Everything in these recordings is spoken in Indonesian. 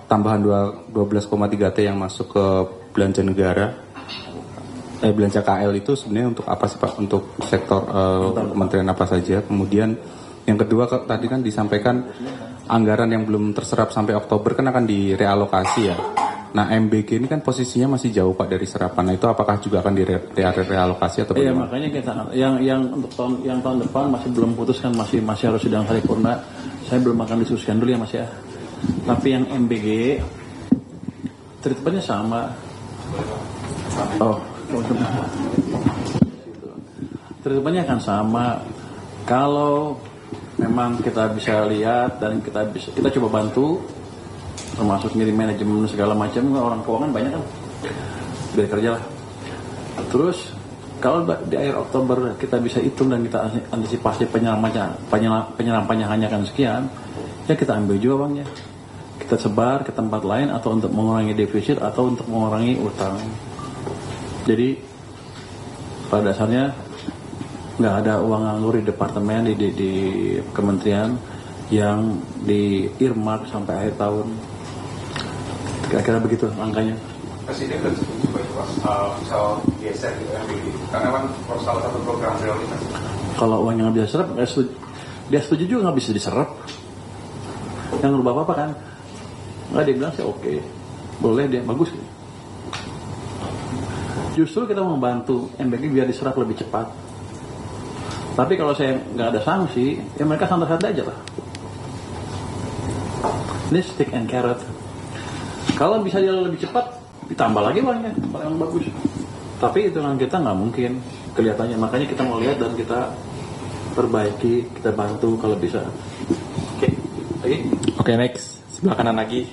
tambahan 12,3 T yang masuk ke belanja negara, belanja KL itu sebenarnya untuk apa sih Pak? Untuk sektor kementerian apa saja? Kemudian yang kedua tadi kan disampaikan anggaran yang belum terserap sampai Oktober kan akan direalokasi ya. Nah MBG ini kan posisinya masih jauh Pak dari serapan. Nah itu apakah juga akan direalokasi atau bagaimana? Iya makanya kita yang untuk tahun depan masih belum putuskan, masih harus sidang paripurna. Saya belum akan diskusikan dulu ya Mas ya. Tapi yang MBG treatmentnya sama. Treatmentnya akan sama. Kalau memang kita bisa lihat dan kita coba bantu, termasuk sendiri manajemen segala macam, orang keuangan banyak kan, biar kerja lah. Terus kalau di akhir Oktober kita bisa hitung dan kita antisipasi penyerapannya hanya akan sekian, ya kita ambil juga uangnya, kita sebar ke tempat lain atau untuk mengurangi defisit atau untuk mengurangi utang. Jadi pada dasarnya nggak ada uang nganggur di departemen di kementerian yang di earmark sampai akhir tahun. Kira-kira begitu angkanya. Presiden kan setuju misal geser gitu karena kan salah satu program prioritas. Kalau uang yang bisa diserap, dia setuju juga nggak bisa diserap. Yang ngerubah apa kan? Nggak, dia bilang sih oke, boleh dia bagus. Justru kita membantu MBG biar diserap lebih cepat. Tapi kalau saya nggak ada sanksi, ya mereka santai-santai aja lah. Ini stick and carrot. Kalau bisa jalan lebih cepat, ditambah lagi uangnya, paling bagus. Tapi hitungan kita nggak mungkin kelihatannya. Makanya kita mau lihat dan kita perbaiki, kita bantu kalau bisa. Oke, lagi? Oke, next. Sebelah kanan lagi.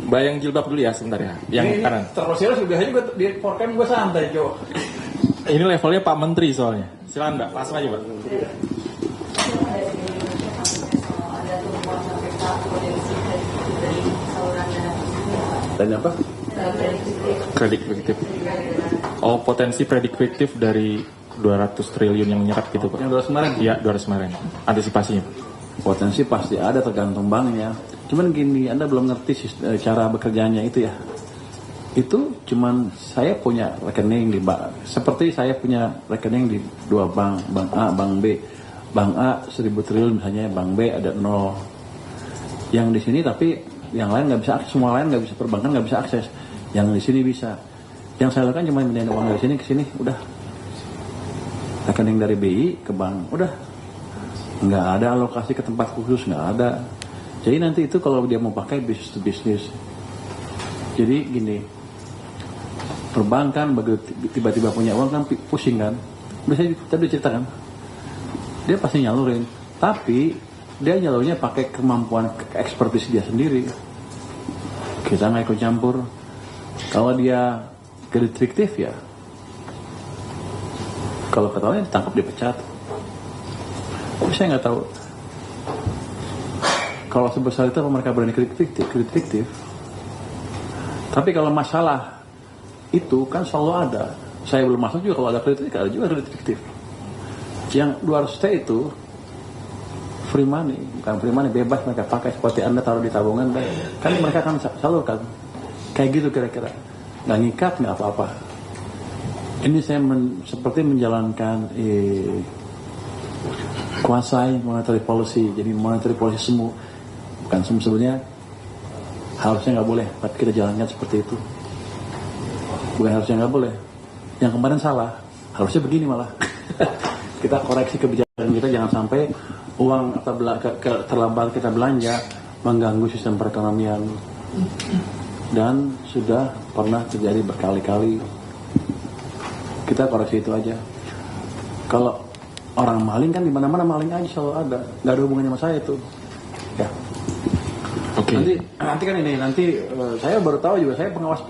Mbak yang jilbab dulu ya sebentar ya. Yang kanan. Terus biasanya gue di forecam gue santai, Jo. Ini levelnya Pak Menteri soalnya. Silakan Mbak, langsung aja Mbak. Dan apa? Prediktif. Oh, potensi prediktif dari 200 triliun yang menyerap gitu Pak. Yang 200 kemarin? Iya, 200 kemarin. Antisipasinya. Potensi pasti ada, tergantung banknya. Cuman gini, Anda belum ngerti cara bekerjanya itu ya. Itu cuman saya punya rekening di bank. Seperti saya punya rekening di dua bank, bank A, bank B. Bank A 1000 triliun misalnya, bank B ada 0. Yang di sini tapi yang lain nggak bisa akses, semua lain nggak bisa, perbankan nggak bisa akses. Yang di sini bisa. Yang saya lakukan cuma pindahin uang dari sini ke sini, udah. Rekening dari BI ke bank, udah. Nggak ada alokasi ke tempat khusus, nggak ada. Jadi nanti itu kalau dia mau pakai bisnis to bisnis. Jadi gini, perbankan begitu tiba-tiba punya uang kan pusing kan. Biasanya tadi ceritakan, dia pasti nyalurin. Tapi dia nyalurnya pakai kemampuan ekspertis dia sendiri. Kita nggak ikut campur. Kalau dia kredit fiktif ya, kalau ketahuan ditangkap dipecat. Tapi saya nggak tahu. Kalau sebesar itu mereka berani kredit fiktif. Tapi kalau masalah itu kan selalu ada. Saya belum masuk juga kalau ada kredit fiktif, ada juga kredit fiktif. Yang 200 T itu free money, bukan free money, bebas mereka pakai seperti Anda taruh di tabungan kan mereka akan salurkan. Kayak gitu kira-kira. Nggak ngikat, nggak apa-apa. Ini saya seperti menjalankan kuasai monetary policy. Jadi monetary policy semua, bukan semua sebenarnya harusnya nggak boleh, tapi kita jalankan seperti itu. Bukan harusnya nggak boleh. Yang kemarin salah, harusnya begini malah. Kita koreksi kebijakan kita, jangan sampai uang terlambat kita belanja mengganggu sistem perekonomian. Dan sudah pernah terjadi berkali-kali. Kita koreksi itu aja. Kalau orang maling kan di mana-mana maling aja selalu ada, nggak ada hubungannya sama saya itu. Ya. Oke. Nanti kan ini saya baru tahu juga, saya pengawas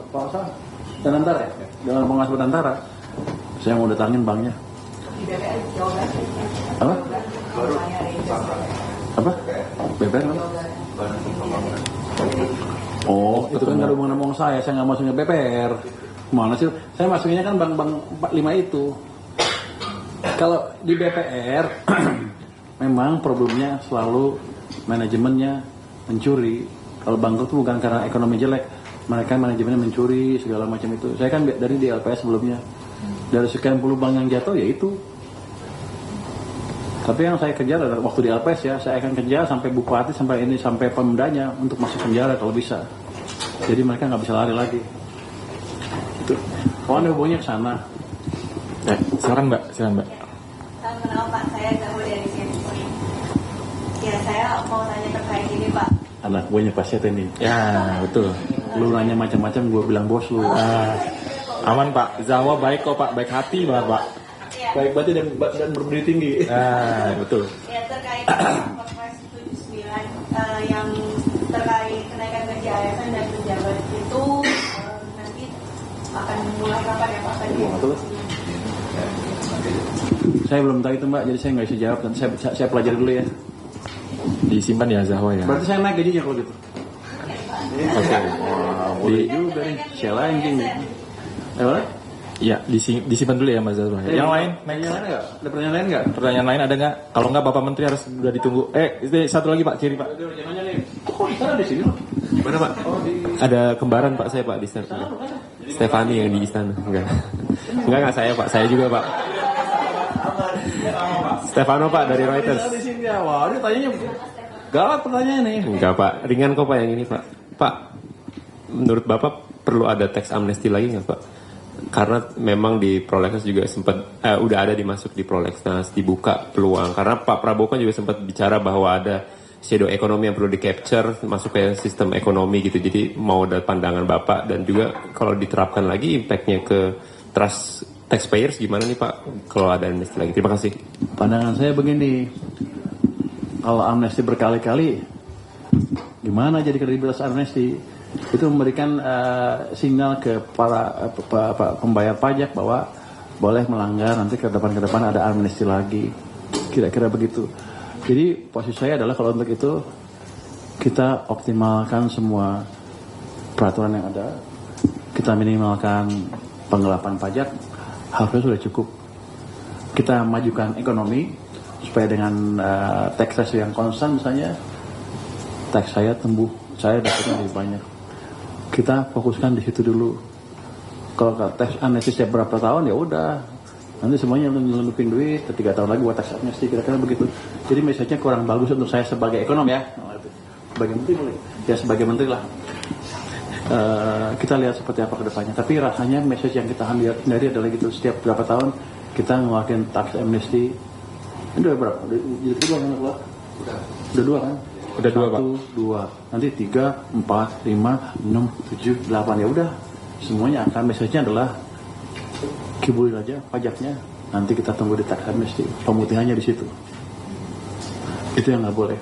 dan antara ya, dengan pengawas tentara. Saya mau datangin banknya. Apa? Apa? BPR kan? Oh, itu kan nggak ada hubungan sama saya nggak masuknya BPR. Mana sih? Saya masukinnya kan bank-bank 45 itu. Kalau di BPR, memang problemnya selalu manajemennya mencuri. Kalau bangkrut itu bukan karena ekonomi jelek, mereka manajemennya mencuri segala macam itu. Saya kan dari di LPS sebelumnya, dari sekian puluh bank yang jatuh ya itu. Tapi yang saya kejar adalah waktu di LPS ya, saya akan kejar sampai bupati, sampai pemdanya untuk masuk penjara kalau bisa. Jadi mereka nggak bisa lari lagi. Itu. Kalau ada hubungannya ke sana. Silakan Mbak. Kenapa Pak, saya Zahwa dari CNBC. Ya, saya mau tanya terkait ini Pak. Anak buahnya Pak Syed ini. Ya, betul. Lu nanya macam-macam, gue bilang bos lu. Aman Pak, Zahwa baik kok Pak, baik hati banget Pak. Ya, Baik berarti dan berdiri tinggi. Betul. ya terkait Perpres 79 yang terkait kenaikan gaji ASN dan pejabat itu nanti akan mulai kapan ya Pak? Saya belum tahu itu Mbak, jadi saya nggak bisa jawab. Nanti saya pelajari dulu ya. Disimpan ya Zahwa ya. Berarti saya naik gajinya kalau gitu. Oke. Boleh juga nih, siapa yang nih? Ya, disimpan dulu ya Mas Zahwa. Yang lain? Pertanyaan lain nggak? Ada pertanyaan lain nggak? Pertanyaan lain ada nggak? Kalau nggak Bapak Menteri harus sudah ditunggu. Satu lagi Pak, kiri Pak. Jangan nih. Kok di sana di sini loh? Mana Pak? Ada kembaran Pak saya Pak di sana. Stefani yang di istana. Enggak saya Pak, saya juga Pak. Stefano Pak dari Reuters. Di sini ya. Wah, ini tanyanya galak pertanyaan nih. Enggak Pak, ringan kok Pak yang ini Pak. Pak, menurut Bapak perlu ada tax amnesty lagi nggak Pak? Karena memang di prolegnas juga sempat udah ada dimasuk di prolegnas, dibuka peluang. Karena Pak Prabowo kan juga sempat bicara bahwa ada shadow ekonomi yang perlu di capture masuk ke sistem ekonomi gitu. Jadi mau ada pandangan Bapak dan juga kalau diterapkan lagi impactnya ke trust taxpayers gimana nih Pak kalau ada amnesty lagi? Terima kasih. Pandangan saya begini, kalau amnesti berkali-kali, gimana jadi kredibilitas amnesti? Itu memberikan sinyal ke para pembayar pajak bahwa boleh melanggar, nanti ke depan ada amnesti lagi, kira-kira begitu. Jadi posisi saya adalah kalau untuk itu kita optimalkan semua peraturan yang ada, kita minimalkan penggelapan pajak, harusnya sudah cukup. Kita majukan ekonomi supaya dengan tax ratio yang konstan misalnya, tax saya tumbuh, saya dapatnya lebih banyak. Kita fokuskan di situ dulu. Kalau tax amnesty setiap berapa tahun ya udah, nanti semuanya ngelupin duit, 3 tahun lagi buat tax amnesty, kira-kira begitu. Jadi message-nya kurang bagus untuk saya sebagai ekonom ya. Sebagai menteri boleh? Ya sebagai menteri lah. Kita lihat seperti apa ke depannya. Tapi rasanya message yang kita hindari adalah gitu, setiap berapa tahun kita ngeluarin tax amnesty. Ini udah berapa? Jadi kedua kan keluar? Udah 2 kan? Udah 2 Pak. 2, nanti 3, 4, 5, 6, 7, 8 ya udah. Semuanya akan message-nya adalah kibulin aja pajaknya. Nanti kita tunggu di tax amnesty, pemutihannya di situ. Itu yang nggak boleh.